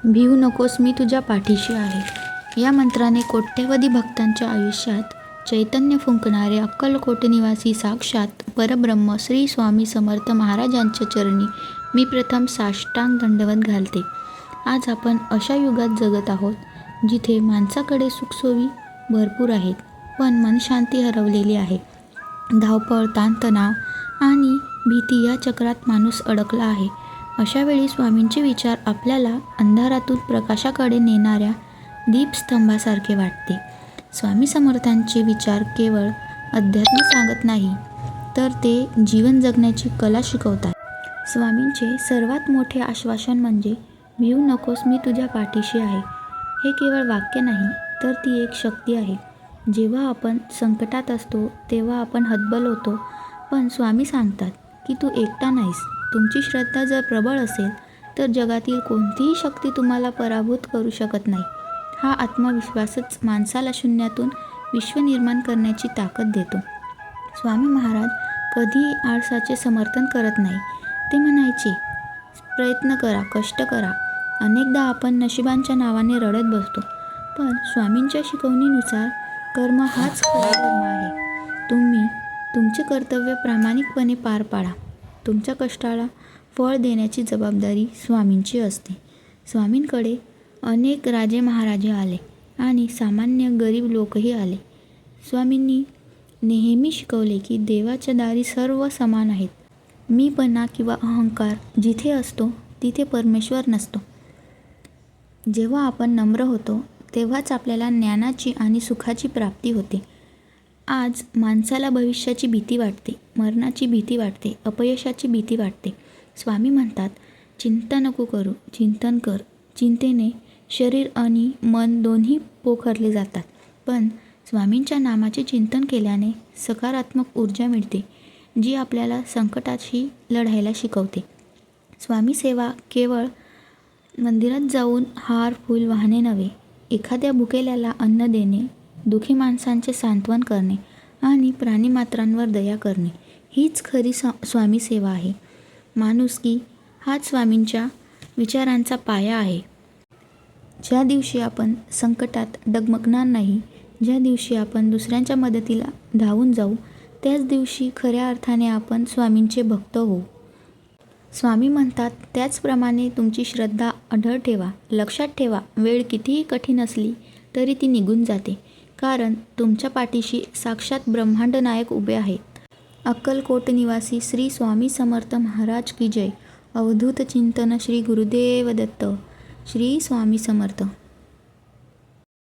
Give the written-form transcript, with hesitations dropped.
भिवू नकोस, मी तुझ्या पाठीशी आहे. या मंत्राने कोट्यवधी भक्तांच्या आयुष्यात चैतन्य फुंकणारे अक्कलकोट निवासी साक्षात परब्रह्म श्री स्वामी समर्थ महाराजांच्या चरणी मी प्रथम साष्टांग दंडवत घालते. आज आपण अशा युगात जगत आहोत जिथे माणसाकडे सुखसोयी भरपूर आहेत, पण मनशांती हरवलेली आहे. धावपळ, ताणतणाव आणि भीती या चक्रात माणूस अडकला आहे. अशा वेळी स्वामींचे विचार आपल्याला अंधारातून प्रकाशाकडे नेणाऱ्या दीपस्तंभासारखे वाटते. स्वामी समर्थांचे विचार केवळ अध्यात्म सांगत नाही, तर ते जीवन जगण्याची कला शिकवतात. स्वामींचे सर्वात मोठे आश्वासन म्हणजे भिवू नकोस, मी तुझ्या पाठीशी आहे. हे केवळ वाक्य नाही, तर ती एक शक्ती आहे. जेव्हा आपण संकटात असतो तेव्हा आपण हतबल होतो, पण स्वामी सांगतात की तू एकटा नाहीस. तुमची श्रद्धा जर प्रबळ असेल तर जगातील कोणतीही शक्ती तुम्हाला पराभूत करू शकत नाही. हा आत्मविश्वासच माणसाला शून्यातून विश्व निर्माण करण्याची ताकद देतो. स्वामी महाराज कधीही आळसाचे समर्थन करत नाही. ते म्हणायचे, प्रयत्न करा, कष्ट करा. अनेकदा आपण नशिबांच्या नावाने रडत बसतो, पण स्वामींच्या शिकवणीनुसार कर्म हाच खरा धर्म आहे. तुम्ही तुमचे कर्तव्य प्रामाणिकपणे पार पाडा. तुमच्या कष्टाला फळ देण्याची जबाबदारी स्वामींची असते. स्वामींकडे अनेक राजे महाराजे आले आणि सामान्य गरीब लोकही आले. स्वामींनी नेहमी शिकवले की देवाच्या दारी सर्व समान आहेत. मीपणा किंवा अहंकार जिथे असतो तिथे परमेश्वर नसतो. जेव्हा आपण नम्र होतो तेव्हाच आपल्याला ज्ञानाची आणि सुखाची प्राप्ती होते. आज माणसाला भविष्याची भीती वाटते, मरणाची भीती वाटते, अपयशाची भीती वाटते. स्वामी म्हणतात, चिंता नको करू, चिंतन कर. चिंतेने शरीर आणि मन दोन्ही पोखरले जातात, पण स्वामींच्या नामाचे चिंतन केल्याने सकारात्मक ऊर्जा मिळते, जी आपल्याला संकटाशी लढायला शिकवते. स्वामी सेवा केवळ मंदिरात जाऊन हार फूल वाहणे नव्हे, एखाद्या भुकेल्याला अन्न देणे, दुःखी माणसांचे सांत्वन करणे आणि प्राणीमात्रांवर दया करणे हीच खरी स्वामी सेवा आहे. माणुसकी हाच स्वामींच्या विचारांचा पाया आहे. ज्या दिवशी आपण संकटात डगमगणार नाही, ज्या दिवशी आपण दुसऱ्यांच्या मदतीला धावून जाऊ, त्याच दिवशी खऱ्या अर्थाने आपण स्वामींचे भक्त होऊ. स्वामी म्हणतात, त्याचप्रमाणे तुमची श्रद्धा अढळ ठेवा. लक्षात ठेवा, वेळ कितीही कठीण असली तरी ती निघून जाते, कारण तुमच्या पाठीशी साक्षात ब्रह्मांड नायक उभे आहेत. अक्कलकोट निवासी श्री स्वामी समर्थ महाराज की जय. अवधूत चिंतन श्री गुरुदेव दत्त. श्री स्वामी समर्थ.